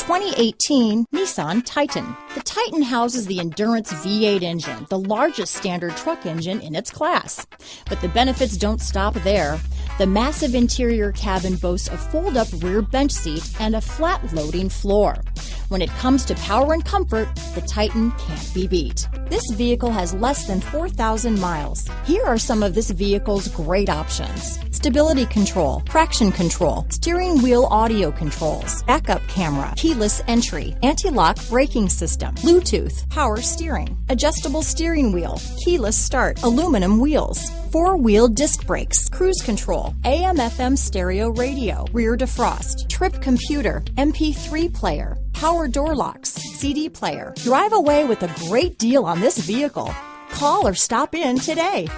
2018 Nissan Titan. The Titan houses the Endurance V8 engine, the largest standard truck engine in its class. But the benefits don't stop there. The massive interior cabin boasts a fold-up rear bench seat and a flat loading floor. When it comes to power and comfort, the Titan can't be beat. This vehicle has less than 4,000 miles. Here are some of this vehicle's great options: stability control, traction control, steering wheel audio controls, backup camera, keyless entry, anti-lock braking system, Bluetooth, power steering, adjustable steering wheel, keyless start, aluminum wheels, four-wheel disc brakes, cruise control, AM/FM stereo radio, rear defrost, trip computer, MP3 player, power door locks, CD player. Drive away with a great deal on this vehicle. Call or stop in today.